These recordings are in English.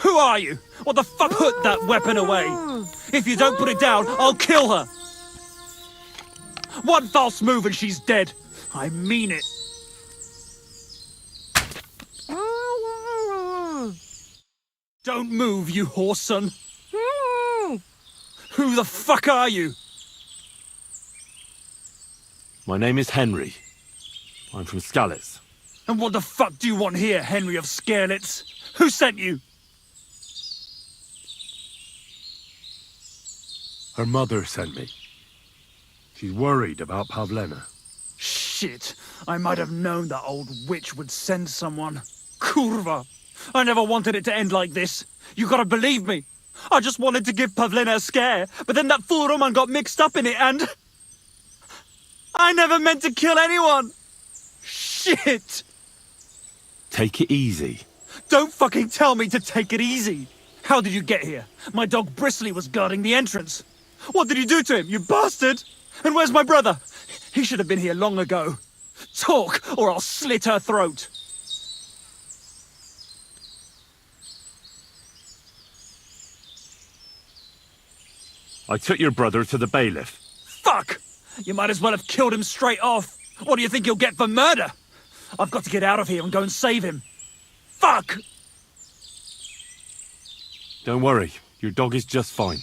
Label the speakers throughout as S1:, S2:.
S1: Who are you? What the fuck? Put that weapon away. If you don't put it down, I'll kill her. One false move and she's dead. I mean it. Don't move, you whoreson. Who the fuck are you?
S2: My name is Henry. I'm from Skalitz.
S1: And what the fuck do you want here, Henry of Skalitz? Who sent you?
S2: Her mother sent me. She's worried about Pavlena.
S1: Shit, I might have known that old witch would send someone. Kurva! I never wanted it to end like this. You gotta believe me. I just wanted to give Pavlena a scare, but then that fool Roman got mixed up in it and... I never meant to kill anyone! Shit!
S2: Take it easy.
S1: Don't fucking tell me to take it easy! How did you get here? My dog Bristly was guarding the entrance. What did you do to him, you bastard? And where's my brother? He should have been here long ago. Talk, or I'll slit her throat.
S2: I took your brother to the bailiff.
S1: Fuck! You might as well have killed him straight off. What do you think you'll get for murder? I've got to get out of here and go and save him. Fuck!
S2: Don't worry, your dog is just fine.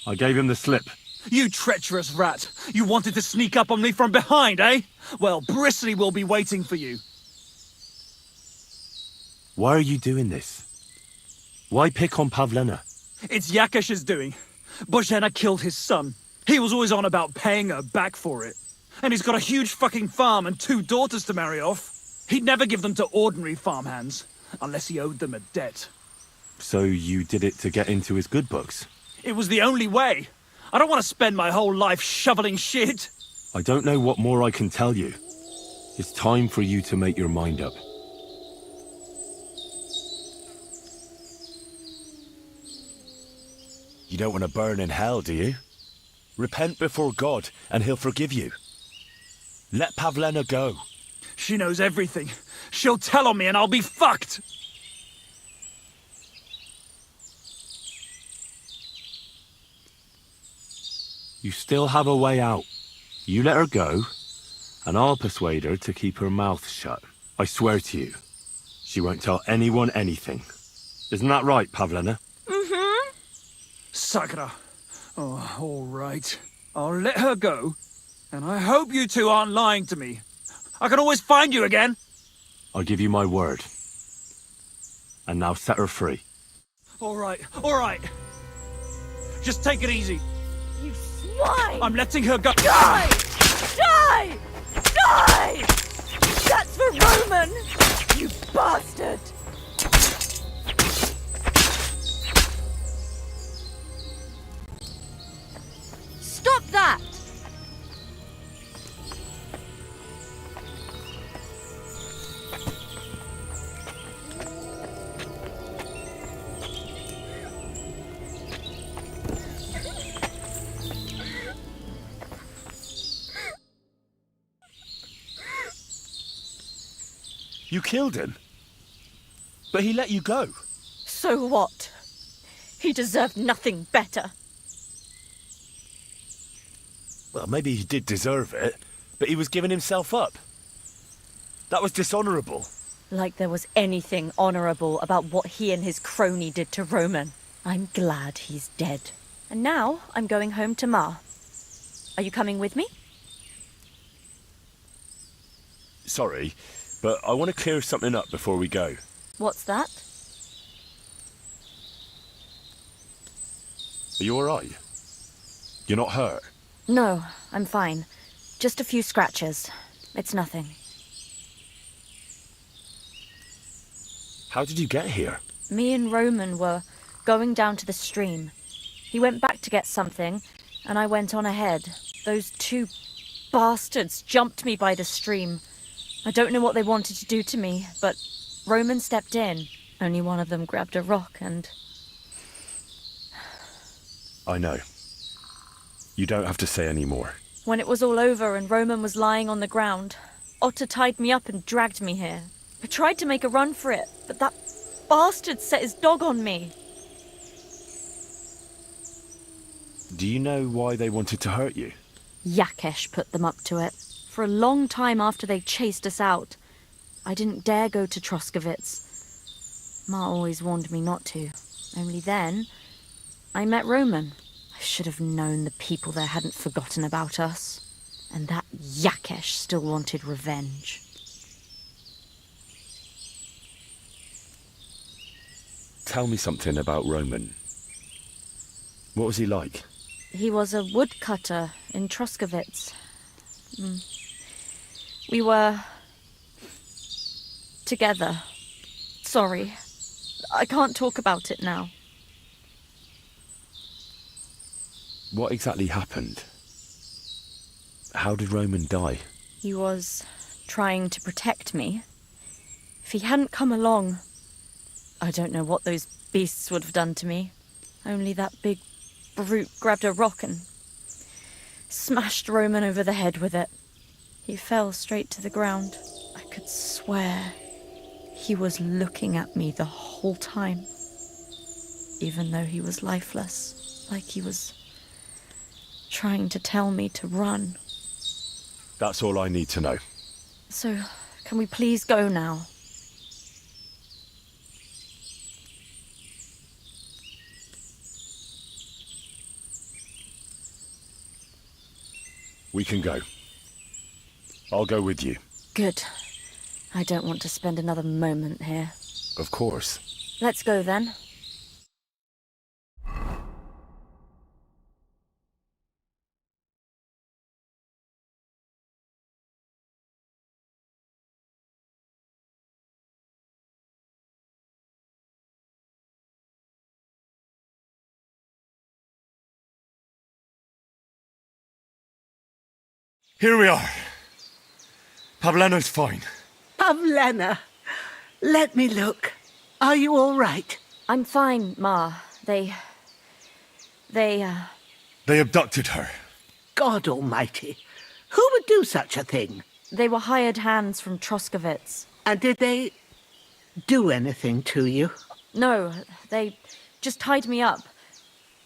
S2: I gave him the slip.
S1: You treacherous rat! You wanted to sneak up on me from behind, eh? Well, Bristly will be waiting for you.
S2: Why are you doing this? Why pick on Pavlena?
S1: It's Yakash's doing. Bozhena killed his son. He was always on about paying her back for it. And he's got a huge fucking farm and 2 daughters to marry off. He'd never give them to ordinary farmhands, unless he owed them a debt.
S2: So you did it to get into his good books?
S1: It was the only way. I don't want to spend my whole life shoveling shit.
S2: I don't know what more I can tell you. It's time for you to make your mind up.
S3: You don't want to burn in hell, do you? Repent before God, and he'll forgive you. Let Pavlena go.
S1: She knows everything. She'll tell on me and I'll be fucked.
S2: You still have a way out. You let her go, and I'll persuade her to keep her mouth shut. I swear to you, she won't tell anyone anything. Isn't that right, Pavlena?
S4: Mm-hmm.
S1: Sakura. Oh, all right. I'll let her go. And I hope you two aren't lying to me. I can always find you again.
S2: I'll give you my word. And now set her free.
S1: All right, all right. Just take it easy.
S4: You swine!
S1: I'm letting her go.
S4: Die! Die! Die! That's for Roman! You bastard! Stop that!
S3: You killed him. But he let you go.
S4: So what? He deserved nothing better.
S3: Well, maybe he did deserve it, but he was giving himself up. That was dishonourable.
S4: Like there was anything honourable about what he and his crony did to Roman. I'm glad he's dead. And now I'm going home to Ma. Are you coming with me?
S3: Sorry, but I want to clear something up before we go.
S4: What's that?
S3: Are you alright? You're not hurt?
S4: No, I'm fine. Just a few scratches. It's nothing.
S3: How did you get here?
S4: Me and Roman were going down to the stream. He went back to get something, and I went on ahead. Those 2 bastards jumped me by the stream. I don't know what they wanted to do to me, but Roman stepped in. Only one of them grabbed a rock and...
S3: I know. You don't have to say any more.
S4: When it was all over and Roman was lying on the ground, Otter tied me up and dragged me here. I tried to make a run for it, but that bastard set his dog on me.
S3: Do you know why they wanted to hurt you?
S4: Yakesh put them up to it. For a long time after they chased us out, I didn't dare go to Troskovitz. Ma always warned me not to. Only then, I met Roman. I should have known the people there hadn't forgotten about us. And that Yakesh still wanted revenge.
S3: Tell me something about Roman. What was he like?
S4: He was a woodcutter in Troskovitz. We were... together. Sorry. I can't talk about it now.
S3: What exactly happened? How did Roman die?
S4: He was trying to protect me. If he hadn't come along, I don't know what those beasts would have done to me. Only that big brute grabbed a rock and smashed Roman over the head with it. He fell straight to the ground. I could swear he was looking at me the whole time, even though he was lifeless, like he was trying to tell me to run.
S3: That's all I need to know.
S4: So, can we please go now?
S3: We can go. I'll go with you.
S4: Good. I don't want to spend another moment here.
S3: Of course.
S4: Let's go then.
S2: Here we are. Pavleno's fine.
S5: Pavlena, let me look. Are you all right?
S4: I'm fine, Ma. They
S2: They abducted her.
S5: God almighty. Who would do such a thing?
S4: were hired hands from Troskovitz.
S5: And did they do anything to you?
S4: No, they just tied me up.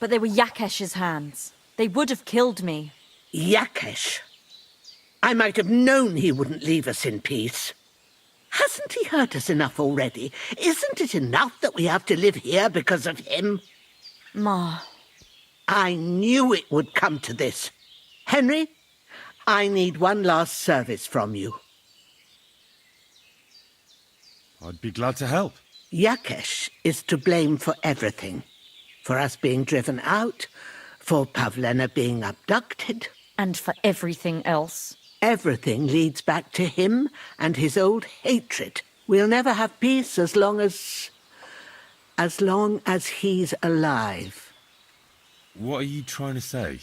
S4: But they were Yakesh's hands. They would have killed me.
S5: Yakesh. I might have known he wouldn't leave us in peace. Hasn't he hurt us enough already? Isn't it enough that we have to live here because of him?
S4: Ma,
S5: I knew it would come to this. Henry, I need one last service from you.
S2: I'd be glad to help.
S5: Yakesh is to blame for everything. For us being driven out, for Pavlena being abducted.
S4: and for everything else.
S5: Everything leads back to him and his old hatred. We'll never have peace as long as he's alive.
S2: What are you trying to say?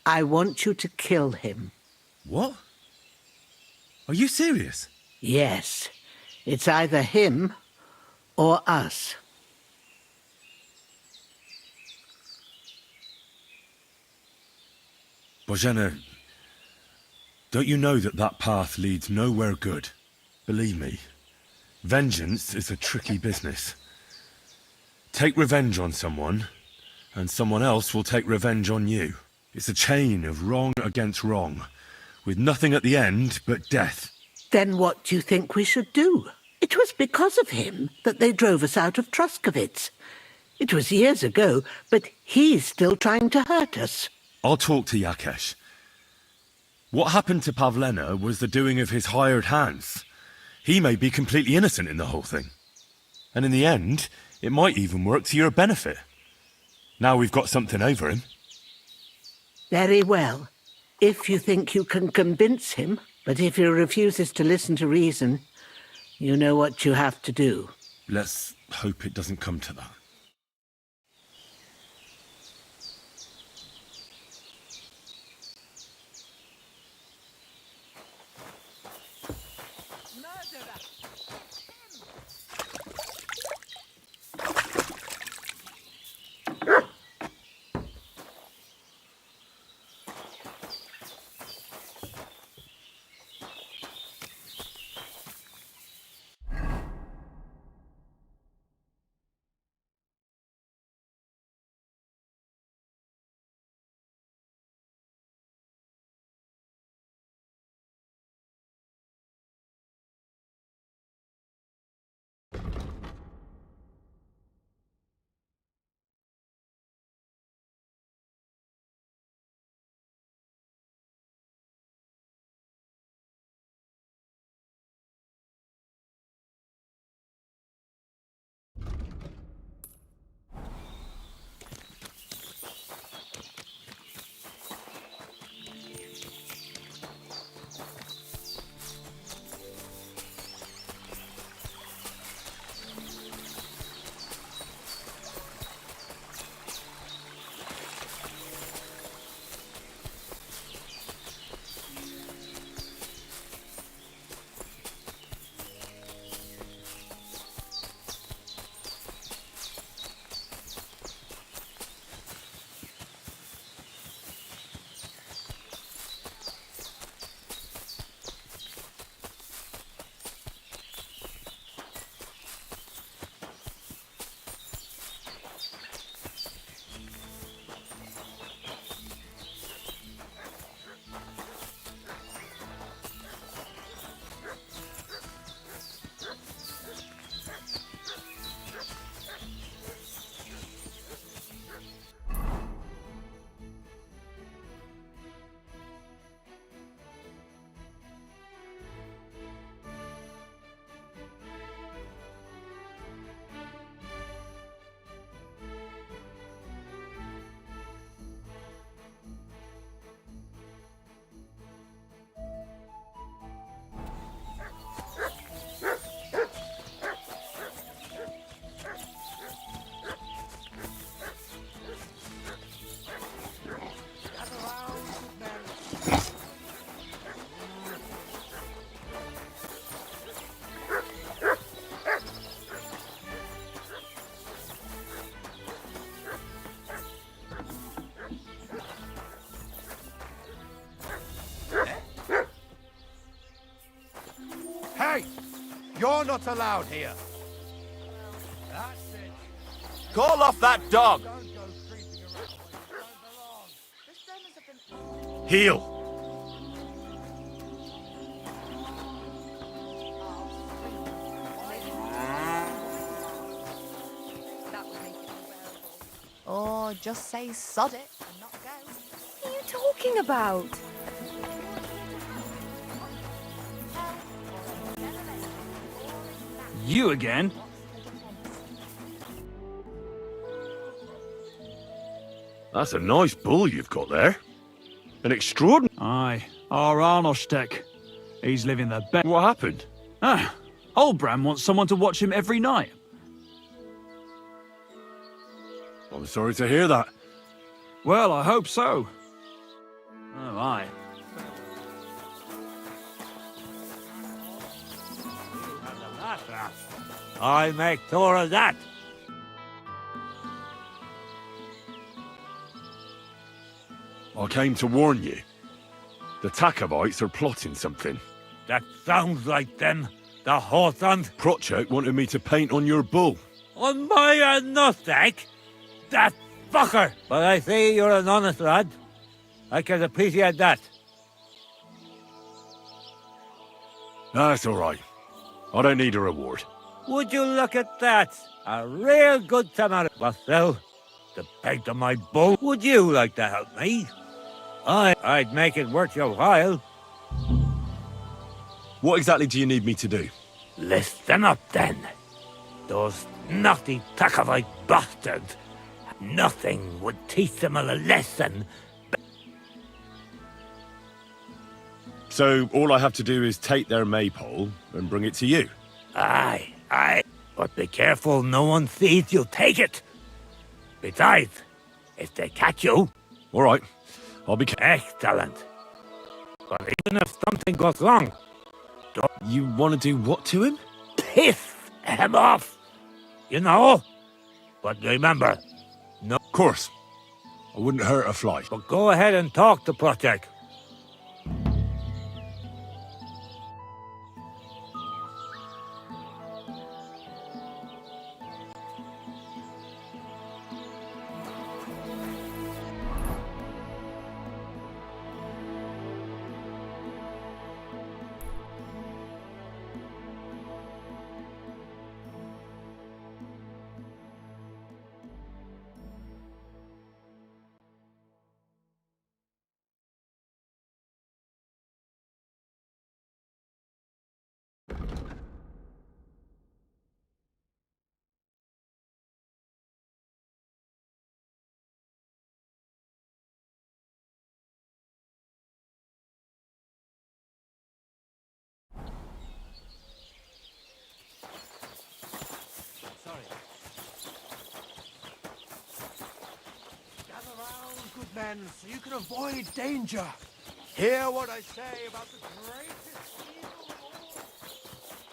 S5: I want you to kill him.
S2: What? Are you serious?
S5: Yes, it's either him or us.
S2: Bozhena, don't you know that that path leads nowhere good? Believe me, vengeance is a tricky business. Take revenge on someone, and someone else will take revenge on you. It's a chain of wrong against wrong, with nothing at the end but death.
S5: Then what do you think we should do? It was because of him that they drove us out of Troskovitz. It was years ago, but he's still trying to hurt us.
S2: I'll talk to Yakesh. What happened to Pavlena was the doing of his hired hands. He may be completely innocent in the whole thing. And in the end, it might even work to your benefit. Now we've got something over him.
S5: Very well, if you think you can convince him. But if he refuses to listen to reason, you know what you have to do.
S2: Let's hope it doesn't come to that.
S6: Hey! You're not allowed here. That's it.
S3: Call off that dog!
S6: Don't go creeping around where you don't belong.
S3: Heel!
S7: Or just say sod it and not go.
S4: What are you talking about?
S1: You again?
S2: That's a nice bull you've got there. An extraordinary...
S1: Aye, our Arnostek. He's living the best.
S2: What happened?
S1: Ah, Olbram wants someone to watch him every night.
S2: I'm sorry to hear that.
S1: Well, I hope so. Oh, aye.
S8: I make sure of that.
S2: I came to warn you. The Takovites are plotting something.
S8: That sounds like them. The Hawthorns.
S2: Protchuk wanted me to paint on your bull.
S8: On my nutsack? That fucker! But I see you're an honest lad. I can appreciate that.
S2: That's all right. I don't need a reward.
S8: Would you look at that? A real good Samaritan. But still, to paint on my bull, would you like to help me? I'd make it worth your while.
S2: What exactly do you need me to do?
S8: Listen up then. Those naughty Takovite bastards. Nothing would teach them a lesson.
S2: So all I have to do is take their maypole and bring it to you?
S8: Aye. But be careful no one sees you take it. Besides, if they catch you...
S2: All right. I'll be...
S8: Excellent. But even if something goes wrong, don't
S2: You want to do what to him?
S8: piss him off. You know? But remember,
S2: Of course. I wouldn't hurt a fly.
S8: but go ahead and talk to Protchuk.
S6: Gather round, good men, so you can avoid danger. Hear what I say about the greatest evil of all.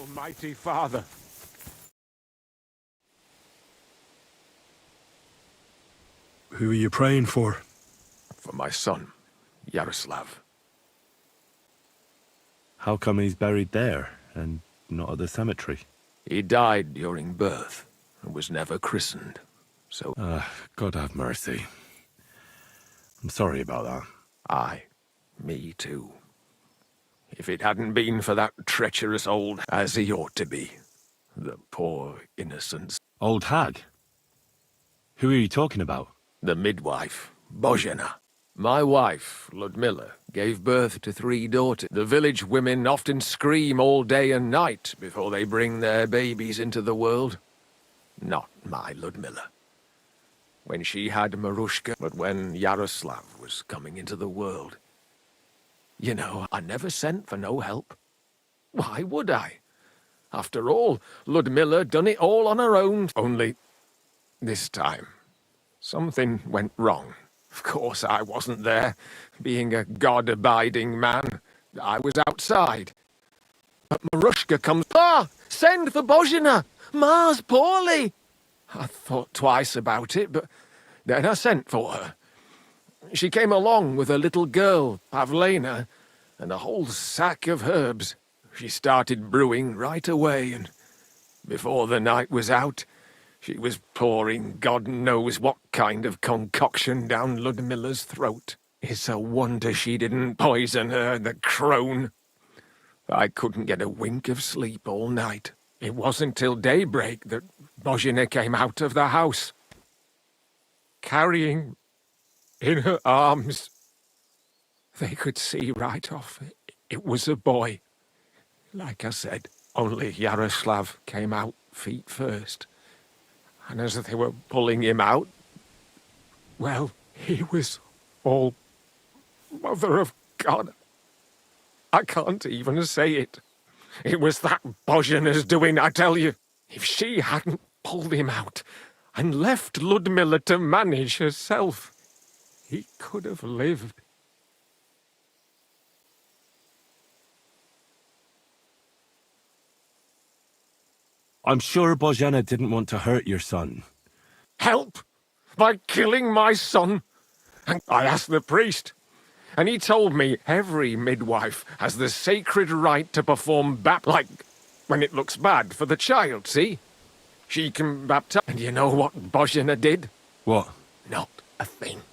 S6: Almighty Father.
S2: Who are you praying for?
S6: For my son, Yaroslav.
S2: How come he's buried there and not at the cemetery?
S6: He died during birth and was never christened. So
S2: God have mercy. I'm sorry about that.
S6: aye, me too. If it hadn't been for that treacherous old as he ought to be, the poor innocents.
S2: Old hag? Who are you talking about?
S6: The midwife, Bozhena. My wife, Ludmilla, gave birth to 3 daughters. The village women often scream all day and night before they bring their babies into the world. Not my Ludmilla. When she had Marushka, but when Yaroslav was coming into the world. You know, I never sent for no help. Why would I? After all, Ludmilla done it all on her own. Only, this time, something went wrong. Of course I wasn't there. Being a God-abiding man, I was outside. But Marushka comes, send for Bozhena! Ma's poorly! I thought twice about it, but then I sent for her. She came along with a little girl, Pavlena, and a whole sack of herbs. She started brewing right away, and before the night was out, she was pouring God knows what kind of concoction down Ludmilla's throat. It's a wonder she didn't poison her, the crone. I couldn't get a wink of sleep all night. It wasn't till daybreak that Bozhena came out of the house, carrying in her arms. They could see right off it was a boy. Like I said, only Yaroslav came out feet first. And as they were pulling him out, well, he was all Mother of God. I can't even say it. It was that Bozhena's doing, I tell you. If she hadn't pulled him out and left Ludmilla to manage herself, he could have lived.
S2: I'm sure Bozhena didn't want to hurt your son.
S6: Help! By killing my son! And I asked the priest, and he told me every midwife has the sacred right to perform like when it looks bad for the child, see? She can baptize. And you know what Bozhena did?
S2: What?
S6: Not a thing.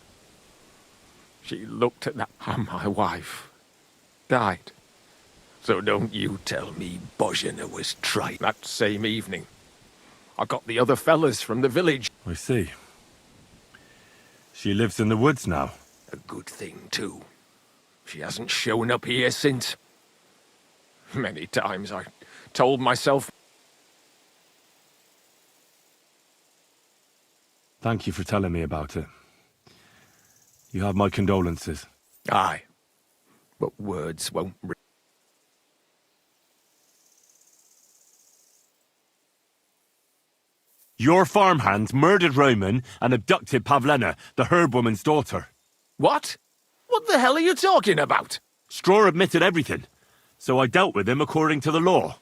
S6: She looked at that, and my wife died. So don't you tell me Bozhena was tried that same evening. I got the other fellas from the village.
S2: I see. She lives in the woods now.
S6: A good thing, too. She hasn't shown up here since. Many times I told myself.
S2: Thank you for telling me about it. You have my condolences.
S6: Aye, but words won't.
S2: Your farmhands murdered Roman and abducted Pavlena, the herb woman's daughter.
S6: What? What the hell are you talking about?
S2: Straw admitted everything, so I dealt with him according to the law.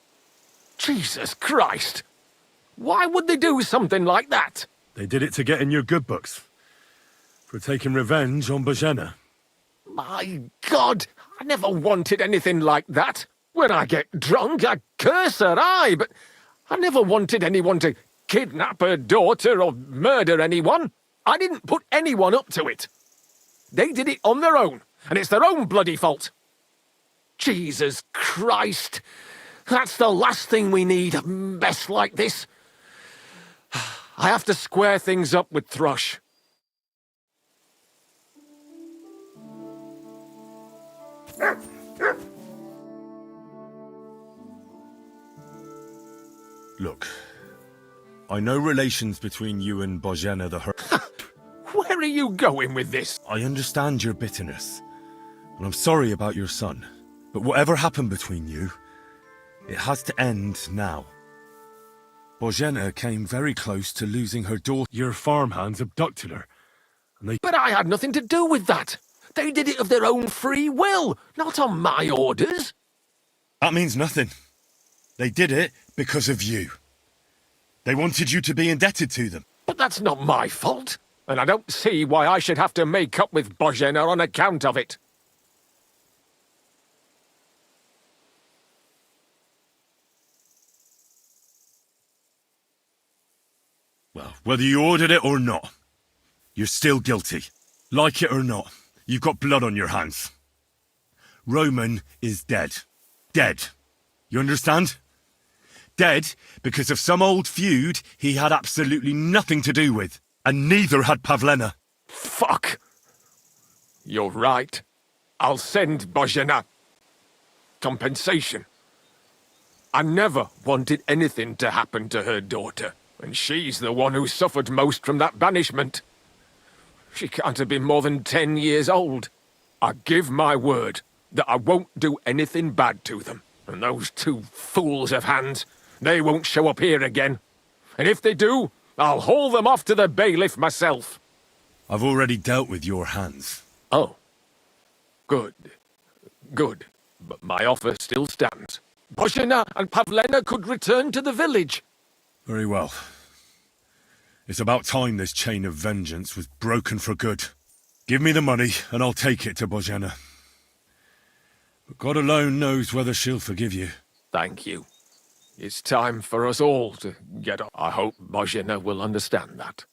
S6: Jesus Christ! Why would they do something like that?
S2: They did it to get in your good books. For taking revenge on Bozhena.
S6: My God! I never wanted anything like that. When I get drunk, I curse her, aye, but I never wanted anyone to kidnap her daughter or murder anyone. I didn't put anyone up to it. They did it on their own, and it's their own bloody fault. Jesus Christ! That's the last thing we need, a mess like this. I have to square things up with Thrush.
S2: Look, I know relations between you and Bozhena the herb.
S6: Where are you going with this?
S2: I understand your bitterness, and I'm sorry about your son. But whatever happened between you, it has to end now. Bozhena came very close to losing her daughter. Your farmhands abducted her, and they...
S6: But I had nothing to do with that. They did it of their own free will, not on my orders.
S2: That means nothing.
S3: They did it because of you. They wanted you to be indebted to them.
S6: But that's not my fault, and I don't see why I should have to make up with Bozhena on account of it.
S3: Well, whether you ordered it or not, you're still guilty. Like it or not, you've got blood on your hands. Roman is dead. Dead. You understand? Dead because of some old feud he had absolutely nothing to do with. And neither had Pavlena.
S6: Fuck! You're right. I'll send Bozhena compensation. I never wanted anything to happen to her daughter, and she's the one who suffered most from that banishment. She can't have been more than 10 years old. I give my word that I won't do anything bad to them. And those two fools of hands, they won't show up here again. And if they do, I'll haul them off to the bailiff myself.
S3: I've already dealt with your hands.
S6: Oh. Good. Good. But my offer still stands. Bozhena and Pavlena could return to the village.
S3: Very well. It's about time this chain of vengeance was broken for good. Give me the money, and I'll take it to Bozhena. But God alone knows whether she'll forgive you.
S6: Thank you. It's time for us all to get on. I hope Bozhena will understand that.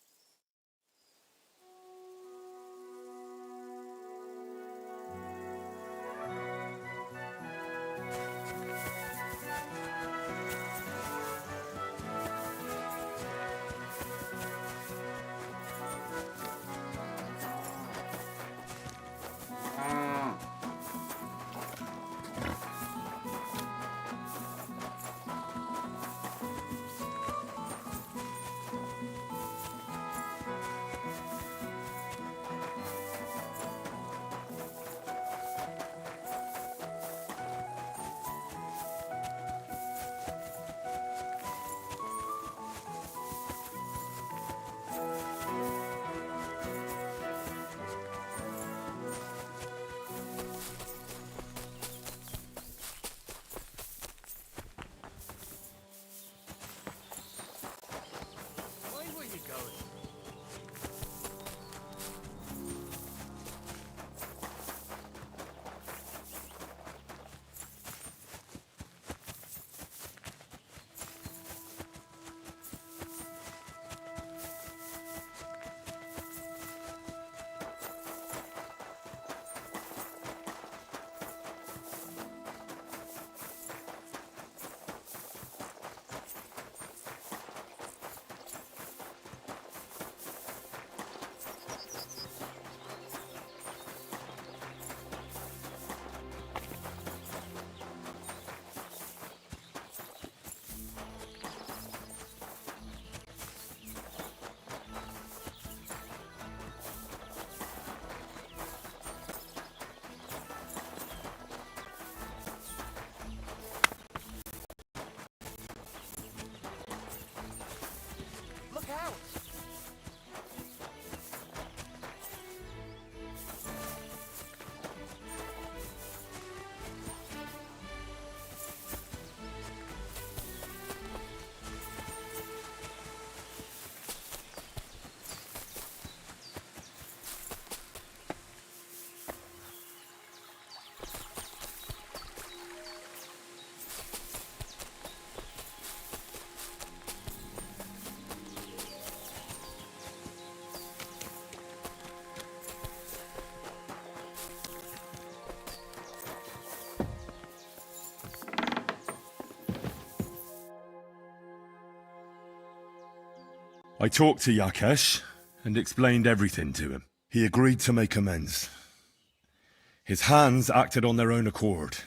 S3: I talked to Yakesh and explained everything to him. He agreed to make amends. His hands acted on their own accord,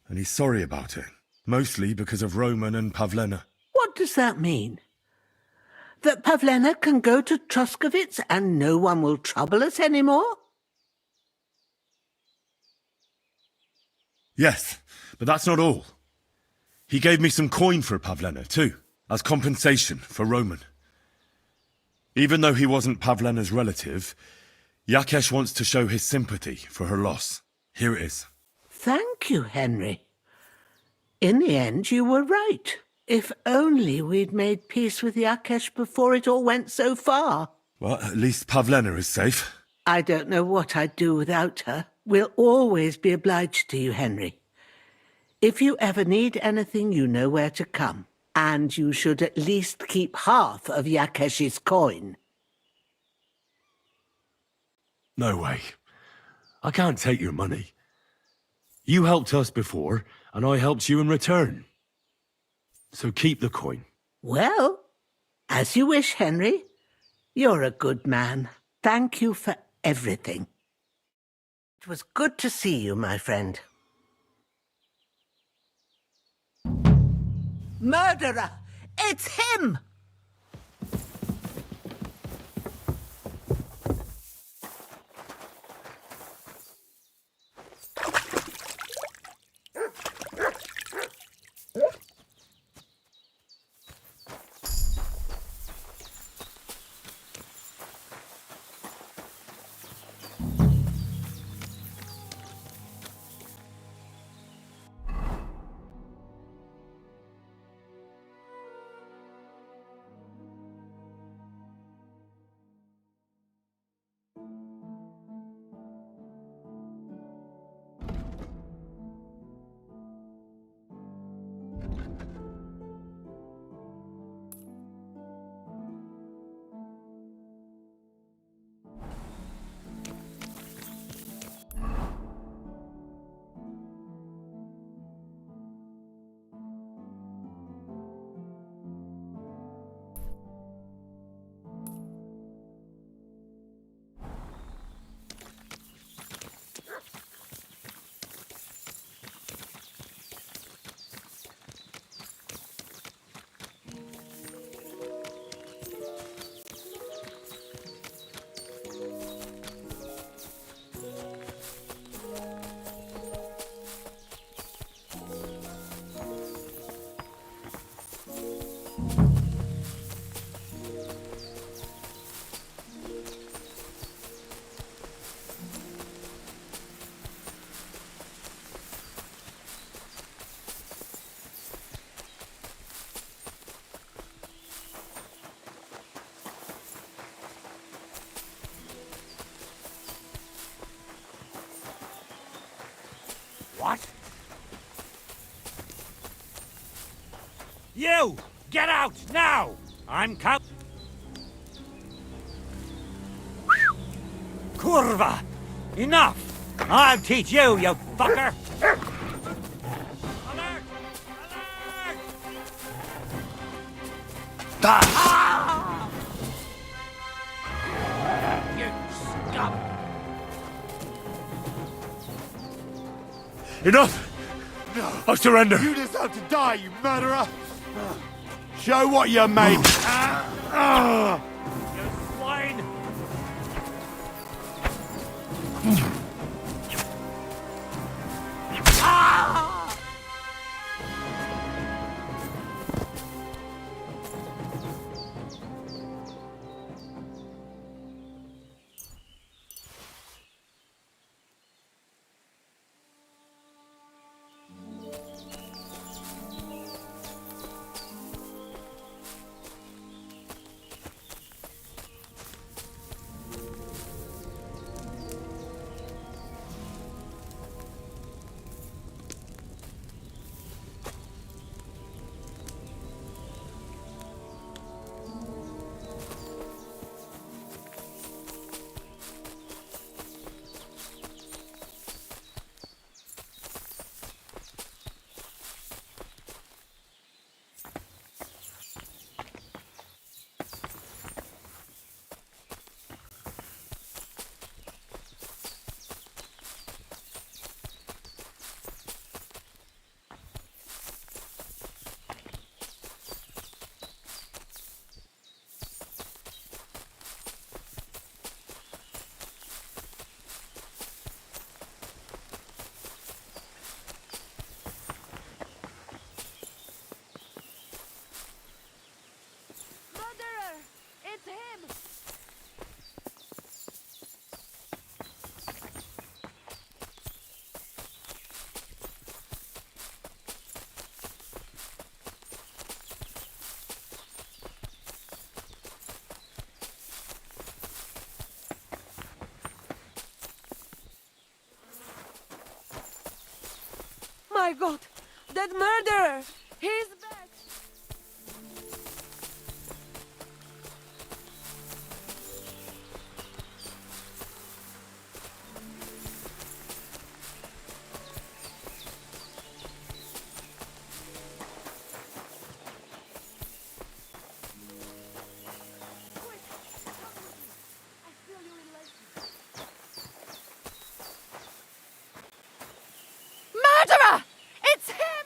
S3: and he's sorry about it, mostly because of Roman and Pavlena.
S5: What does that mean? That Pavlena can go to Truskovitz and no one will trouble us anymore?
S3: Yes, but that's not all. He gave me some coin for Pavlena, too, as compensation for Roman. Even though he wasn't Pavlena's relative, Yakesh wants to show his sympathy for her loss. Here it is.
S5: Thank you, Henry. In the end, you were right. If only we'd made peace with Yakesh before it all went so far.
S3: Well, at least Pavlena is safe.
S5: I don't know what I'd do without her. We'll always be obliged to you, Henry. If you ever need anything, you know where to come. And you should at least keep half of Yakesh's coin.
S2: No way. I can't take your money. You helped us before, and I helped you in return. So keep the coin.
S5: Well, as you wish, Henry. You're a good man. Thank you for everything. It was good to see you, my friend. Murderer! It's him!
S8: What? You! Get out, now! I'm Kurva! Enough! I'll teach you, you fucker! Alert! Alert! Ah! You scum!
S3: Enough! I surrender.
S9: You deserve to die, you murderer! Show what you're made.
S8: You swine! Ah!
S10: my god! That murderer! He's back!
S7: Murderer! It's him!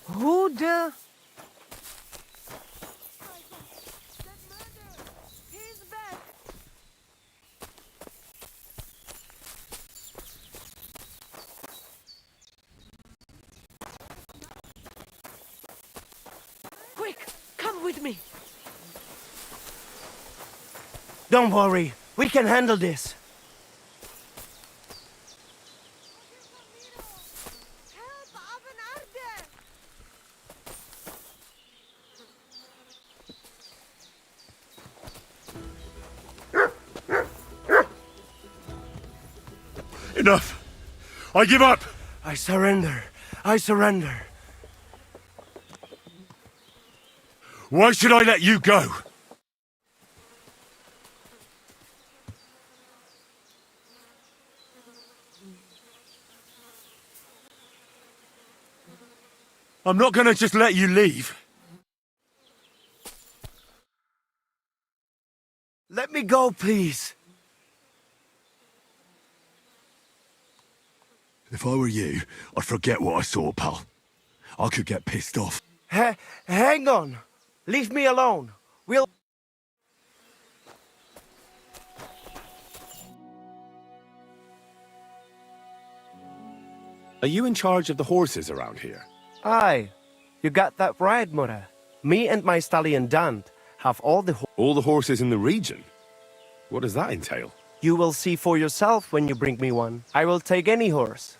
S10: Who the... He's back! Quick, come with me!
S11: Don't worry, we can handle this.
S10: Help, oven arde!
S3: Enough! I give up!
S11: I surrender. I surrender.
S3: Why should I let you go? I'm not gonna just let you leave.
S11: Let me go, please.
S3: If I were you, I'd forget what I saw, pal. I could get pissed off.
S11: Hang on. Leave me alone. We'll...
S2: Are you in charge of the horses around here?
S11: Aye. You got that right, Mura. Me and my stallion Dant have all the...
S2: All the horses in the region? What does that entail?
S11: You will see for yourself when you bring me one. I will take any horse,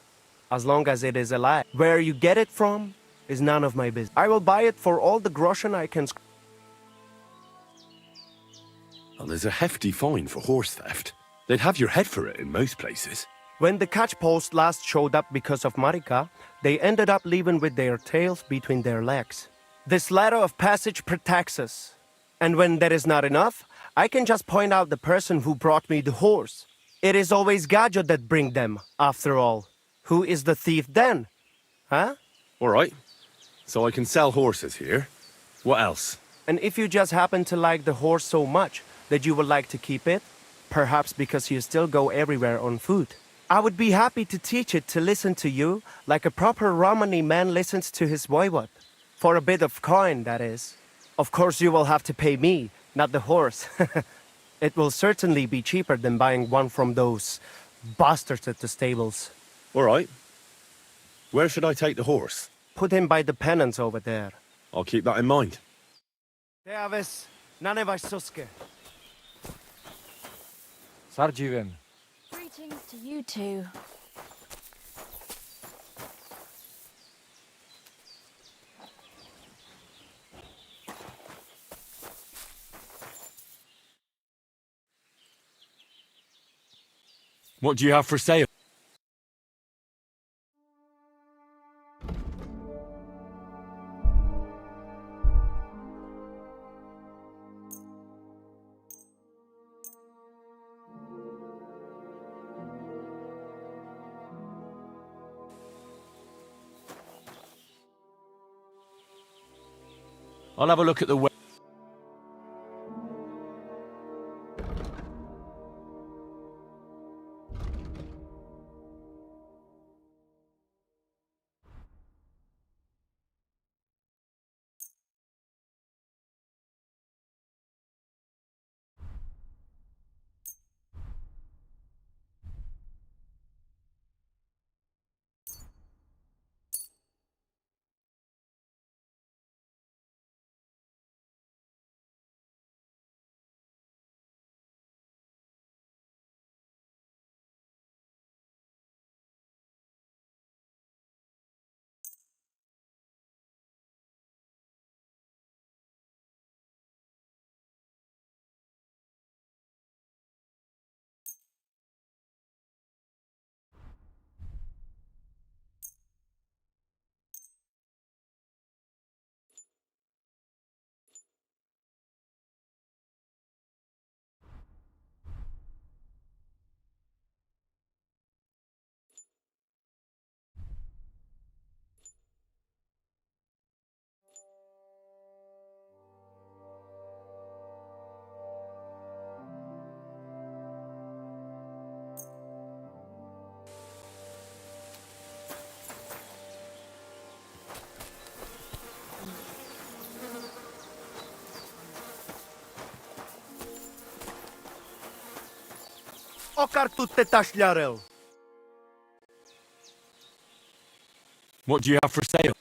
S11: as long as it is alive. Where you get it from is none of my business. I will buy it for all the groschen I can...
S2: Well, there's a hefty fine for horse theft. They'd have your head for it in most places.
S11: When the catch post last showed up because of Marika, they ended up leaving with their tails between their legs. This ladder of passage protects us. And when that is not enough, I can just point out the person who brought me the horse. It is always Gajo that bring them, after all. Who is the thief then? Huh?
S2: All right. So I can sell horses here. What else?
S11: And if you just happen to like the horse so much that you would like to keep it, perhaps because you still go everywhere on foot, I would be happy to teach it to listen to you like a proper Romani man listens to his voivod. For a bit of coin, that is. Of course you will have to pay me, not the horse. It will certainly be cheaper than buying one from those bastards at the stables.
S2: All right. Where should I take the horse?
S11: Put him by the pennants over there.
S2: I'll keep that in mind.
S11: Teaves, nanevaš soske.
S6: Sarjiven.
S4: Greetings to you two.
S2: What do you have for sale? I'll have a look at the
S11: Okartutte taşlarel.
S2: What do you have for sale?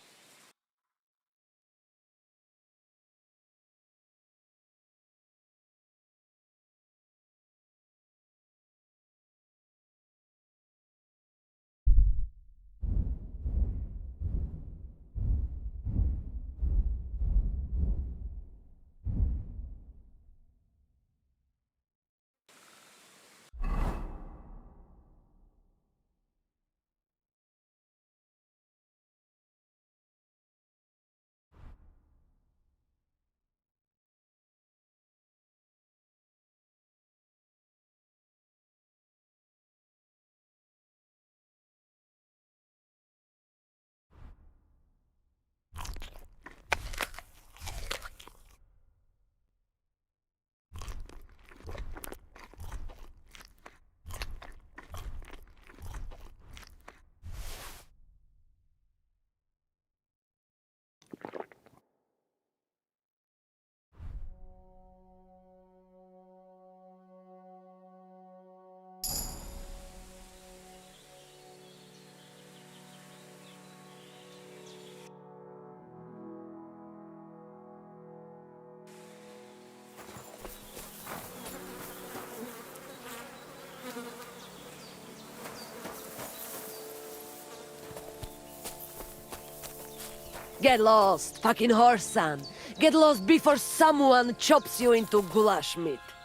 S7: Get lost, fucking horse son. Get lost before someone chops you into goulash meat.